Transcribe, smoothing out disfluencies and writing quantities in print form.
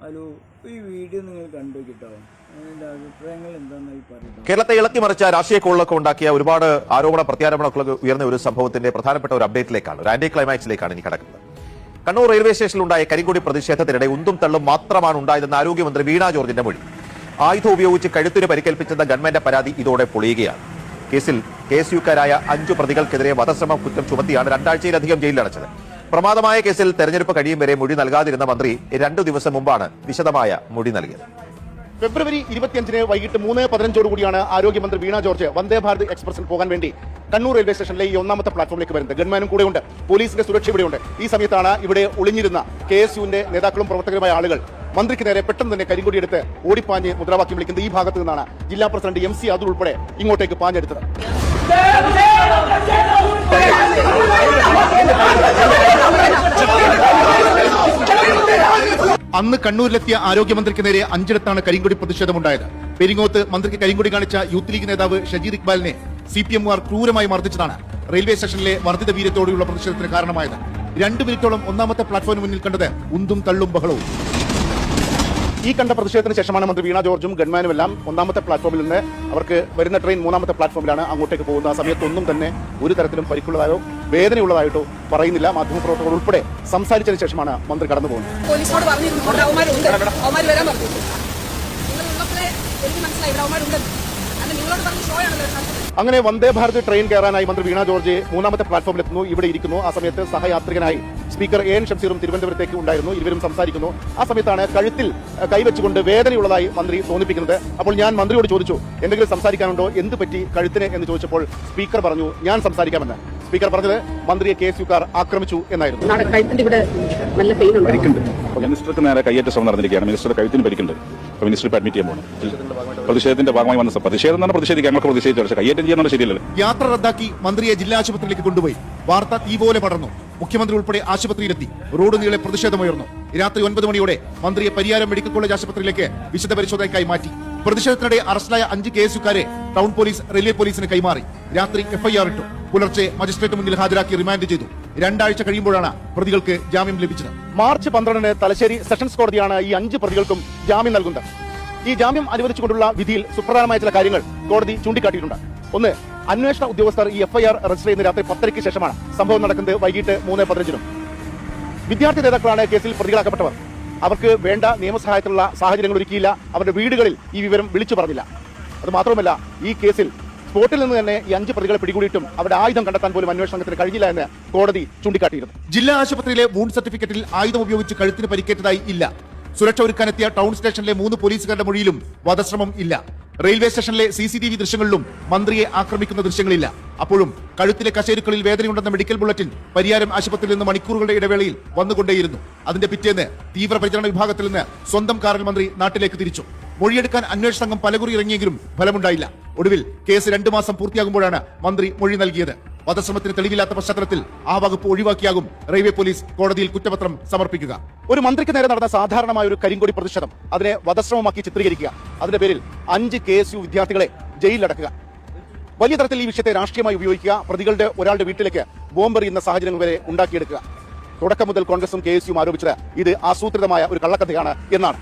Hello, ഈ video നിങ്ങൾ കണ്ടു കിട്ടോ? അതിൻ്റെ അഭിപ്രായങ്ങൾ എന്താണെന്നായി പറയുന്നത്? കേരളത്തെ ഇളക്കിമറിച്ച രാഷ്ട്രീയ കോളിലൊക്കെ ഉണ്ടാക്കിയ ഒരുപാട് ആരോപണ പ്രത്യാരോപണങ്ങളൊക്കെ ഉയർന്ന ഒരു സംഭവത്തിന്റെ പ്രധാനപ്പെട്ട ഒരു അപ്ഡേറ്റിലേക്കാണ്, ഒരു ആന്റി ക്ലൈമാക്സിലേക്കാണ് ഇനി കടക്കുന്നത്. കണ്ണൂർ റെയിൽവേ സ്റ്റേഷനിലുണ്ടായ കരിങ്കൊടി പ്രതിഷേധത്തിനിടെ ഉന്തും തള്ളും മാത്രമാണ് ഉണ്ടായതെന്ന് ആരോഗ്യമന്ത്രി വീണ ജോർജിന്റെ മൊഴി. ആയുധം ഉപയോഗിച്ച് കഴുത്തിന് പരിക്കേൽപ്പിച്ചെന്ന ഗവൺമെന്റ് പരാതി ഇതോടെ പൊളിയുകയാണ്. കേസിൽ KSUക്കാരായ 5 പ്രതികൾക്കെതിരെ വധശ്രമം കുറ്റം ചുമത്തിയാണ് 2 ആഴ്ചയിലധികം ജയിലിലടച്ചത്. പ്രമാദമായ കേസിൽ തെരഞ്ഞെടുപ്പ് കഴിയും വരെ മൊഴി നൽകാതിരുന്ന മന്ത്രി 2 ദിവസം മുമ്പാണ് വിശദമായ മൊഴി നൽകിയത്. ഫെബ്രുവരി 25 വൈകിട്ട് 3:15 ആരോഗ്യമന്ത്രി വീണ ജോർജ് വന്ദേ ഭാരത് എക്സ്പ്രസിൽ പോകാൻ വേണ്ടി കണ്ണൂർ റെയിൽവേ സ്റ്റേഷനിലെ ഈ 1ാമത്തെ പ്ലാറ്റ്ഫോമിലേക്ക് വരുന്നത്. ഗൺമാനും കൂടെയുണ്ട്, പോലീസിന്റെ സുരക്ഷ ഇവിടെയുണ്ട്. ഈ സമയത്താണ് ഇവിടെ ഒളിഞ്ഞിരുന്ന KSUവിന്റെ നേതാക്കളും പ്രവർത്തകരുമായ ആളുകൾ മന്ത്രിക്ക് നേരെ പെട്ടെന്ന് തന്നെ കരിങ്കൊടിയെടുത്ത് ഓടിപ്പാഞ്ഞ് മുദ്രാവാക്യം വിളിക്കുന്നത്. ഈ ഭാഗത്ത് നിന്നാണ് ജില്ലാ പ്രസിഡന്റ് MC അതുൽ ഉൾപ്പെടെ ഇങ്ങോട്ടേക്ക് പാഞ്ഞെടുത്തത്. അന്ന് കണ്ണൂരിലെത്തിയ ആരോഗ്യമന്ത്രിക്ക് നേരെ 5ഇടത്താണ് കരിങ്കൊടി പ്രതിഷേധമുണ്ടായത്. പെരിങ്ങോത്ത് മന്ത്രിക്ക് കരിങ്കൊടി കാണിച്ച യൂത്ത് ലീഗ് നേതാവ് ഷജീർ ഇക്ബാലിനെ CPMമാർ ക്രൂരമായി മർദ്ദിച്ചതാണ് റെയിൽവേ സ്റ്റേഷനിലെ വർദ്ധിത വീര്യത്തോടെയുള്ള പ്രതിഷേധത്തിന് കാരണമായത്. 2 മിനിറ്റോളം 1ാമത്തെ പ്ലാറ്റ്ഫോമിന് മുന്നിൽ കണ്ടത് ഉന്തും തള്ളും ബഹളവും. ഈ കണ്ട പ്രതിഷേധത്തിന് ശേഷമാണ് മന്ത്രി വീണ ജോർജും ഗൺമാനും എല്ലാം 1ാമത്തെ പ്ലാറ്റ്ഫോമിൽ നിന്ന് അവർക്ക് വരുന്ന ട്രെയിൻ 3ാമത്തെ പ്ലാറ്റ്ഫോമിലാണ് അങ്ങോട്ടേക്ക് പോകുന്ന. ആ സമയത്തൊന്നും തന്നെ ഒരു തരത്തിലും പരിക്കുള്ളതായോ വേദനയുള്ളതായിട്ടോ പറയുന്നില്ല. മാധ്യമപ്രവർത്തകർ ഉൾപ്പെടെ സംസാരിച്ചതിന് ശേഷമാണ് മന്ത്രി കടന്നു പോകുന്നത്. പോലീസിനോട് അങ്ങനെ വന്ദേ ഭാരത് ട്രെയിൻ കയറാനായി മന്ത്രി വീണ ജോർജ് 3ാമത്തെ പ്ലാറ്റ്ഫോമിലെത്തുന്നു. ഇവിടെ ഇരിക്കുന്നു. ആ സമയത്ത് സഹയാത്രികനായി സ്പീക്കർ AN ഷംസീറും തിരുവനന്തപുരത്തേക്ക് ഉണ്ടായിരുന്നു. ഇരുവരും സംസാരിക്കുന്നു. ആ സമയത്താണ് കഴുത്തിൽ കൈവച്ചുകൊണ്ട് വേദനയുള്ളതായി മന്ത്രി തോന്നിപ്പിക്കുന്നത്. അപ്പോൾ ഞാൻ മന്ത്രിയോട് ചോദിച്ചു, എന്തെങ്കിലും സംസാരിക്കാനുണ്ടോ, എന്ത് പറ്റി കഴുത്തിന് എന്ന് ചോദിച്ചപ്പോൾ സ്പീക്കർ പറഞ്ഞു, ഞാൻ സംസാരിക്കാമെന്ന്. സ്പീക്കർ പറഞ്ഞത് മന്ത്രിയെ KSUക്കാർ ആക്രമിച്ചു എന്നായിരുന്നു. മിനിസ്റ്റർക്ക് നേരെ കയ്യേറ്റ ശ്രമം നടന്നിരിക്കുകയാണ്. മിനിസ്റ്റർ കഴുത്തിന് പരിക്കുണ്ട്. മിനിസ്റ്റർ അഡ്മിറ്റ് ചെയ്യാൻ പോകണം. പ്രതിഷേധത്തിന്റെ ഭാഗമായി വന്ന പ്രതിഷേധം തന്നെ പ്രതിഷേധിക്കുക. ഞങ്ങൾക്ക് പ്രതിഷേധിച്ചു, കയ്യേറ്റം ചെയ്യാനുള്ള ശരിയല്ലല്ലോ. യാത്ര റദ്ദാക്കി മന്ത്രിയെ ജില്ലാ ആശുപത്രിയിലേക്ക് കൊണ്ടുപോയി. വാർത്ത തീ പോലെ പടർന്നു. മുഖ്യമന്ത്രി ഉൾപ്പെടെ ആശുപത്രിയിലെത്തി. റോഡ് നീളെ പ്രതിഷേധമുയർന്നു. രാത്രി 9 മണിയോടെ മന്ത്രിയെ പരിയാരം മെഡിക്കൽ കോളേജ് ആശുപത്രിയിലേക്ക് വിശദ പരിശോധനയ്ക്കായി മാറ്റി. പ്രതിഷേധത്തിനിടെ അറസ്റ്റിലായ 5 KSUക്കാരെ ടൗൺ പോലീസ് റെയിൽവേ പോലീസിന് കൈമാറി. രാത്രി FIR ഇട്ടു. പുലർച്ചെ മജിസ്ട്രേറ്റ് മുന്നിൽ ഹാജരാക്കി റിമാൻഡ് ചെയ്തു. 2 ആഴ്ച കഴിയുമ്പോഴാണ് പ്രതികൾക്ക് ജാമ്യം ലഭിച്ചത്. മാർച്ച് 12 തലശ്ശേരി സെഷൻസ് കോടതിയാണ് ഈ 5 പ്രതികൾക്കും ജാമ്യം നൽകുന്നത്. ഈ ജാമ്യം അനുവദിച്ചുകൊണ്ടുള്ള വിധിയിൽ സുപ്രധാനമായ ചില കാര്യങ്ങൾ കോടതി ചൂണ്ടിക്കാട്ടിയിട്ടുണ്ട്. ഒന്ന്, അന്വേഷണ ഉദ്യോഗസ്ഥർ ഈ FIR രജിസ്റ്റർ ചെയ്യുന്ന രാത്രി 10:30 ശേഷമാണ്. സംഭവം നടക്കുന്നത് വൈകിട്ട് 3:15. വിദ്യാർത്ഥി നേതാക്കളാണ് കേസിൽ പ്രതികളാക്കപ്പെട്ടവർ. അവർക്ക് വേണ്ട നിയമസഹായത്തിനുള്ള സാഹചര്യങ്ങൾ ഒരുക്കിയില്ല. അവരുടെ വീടുകളിൽ ഈ വിവരം വിളിച്ചു പറഞ്ഞില്ല. അത് മാത്രമല്ല, ഈ കേസിൽ സ്പോട്ടിൽ നിന്ന് തന്നെ ഈ 5 പ്രതികളെ പിടികൂടിയിട്ടും അവിടെ ആയുധം കണ്ടെത്താൻ പോലും അന്വേഷണ സംഘത്തിന് കഴിഞ്ഞില്ല എന്ന് കോടതി ചൂണ്ടിക്കാട്ടിയിരുന്നു. ജില്ലാ ആശുപത്രിയിലെ വൂണ്ട് സർട്ടിഫിക്കറ്റിൽ ആയുധം ഉപയോഗിച്ച് കഴുത്തിന് പരിക്കേറ്റതായി ഇല്ല. സുരക്ഷ ഒരുക്കാനെത്തിയ ടൗൺ സ്റ്റേഷനിലെ 3 പോലീസുകാരുടെ മൊഴിയിലും വധശ്രമം ഇല്ല. റെയിൽവേ സ്റ്റേഷനിലെ CCTV ദൃശ്യങ്ങളിലും മന്ത്രിയെ ആക്രമിക്കുന്ന ദൃശ്യങ്ങളില്ല. അപ്പോഴും കഴുത്തിലെ കശേരുക്കളിൽ വേദനയുണ്ടെന്ന മെഡിക്കൽ ബുള്ളറ്റിൻ പരിയാരം ആശുപത്രിയിൽ നിന്ന് മണിക്കൂറുകളുടെ ഇടവേളയിൽ വന്നുകൊണ്ടേയിരുന്നു. അതിന്റെ പിറ്റേന്ന് തീവ്രപരിചരണ വിഭാഗത്തിൽ നിന്ന് സ്വന്തം കാറിൽ മന്ത്രി നാട്ടിലേക്ക് തിരിച്ചു. മൊഴിയെടുക്കാൻ അന്വേഷണ സംഘം പലകുറി ഇറങ്ങിയെങ്കിലും ഫലമുണ്ടായില്ല. ഒടുവിൽ കേസ് 2 മാസം പൂർത്തിയാകുമ്പോഴാണ് മന്ത്രി മൊഴി നൽകിയത്. വധശ്രമത്തിന് തെളിവില്ലാത്ത പശ്ചാത്തലത്തിൽ ആ വകുപ്പ് ഒഴിവാക്കിയാകും റെയിൽവേ പോലീസ് കോടതിയിൽ കുറ്റപത്രം സമർപ്പിക്കുക. ഒരു മന്ത്രിക്ക് നേരെ നടന്ന സാധാരണമായ ഒരു കരിങ്കൊടി പ്രതിഷേധം അതിനെ വധശ്രമമാക്കി ചിത്രീകരിക്കുക. അതിന്റെ പേരിൽ 5 KSU വിദ്യാർത്ഥികളെ ജയിലിലടക്കുക. വലിയ തരത്തിൽ ഈ വിഷയത്തെ രാഷ്ട്രീയമായി ഉപയോഗിക്കുക. പ്രതികളുടെ ഒരാളുടെ വീട്ടിലേക്ക് ബോംബെറിയുന്ന സാഹചര്യങ്ങൾ വരെ ഉണ്ടാക്കിയെടുക്കുക. തുടക്കം മുതൽ കോൺഗ്രസും KSUവും ആരോപിച്ചത് ഇത് ആസൂത്രിതമായ ഒരു കള്ളക്കഥയാണ് എന്നാണ്.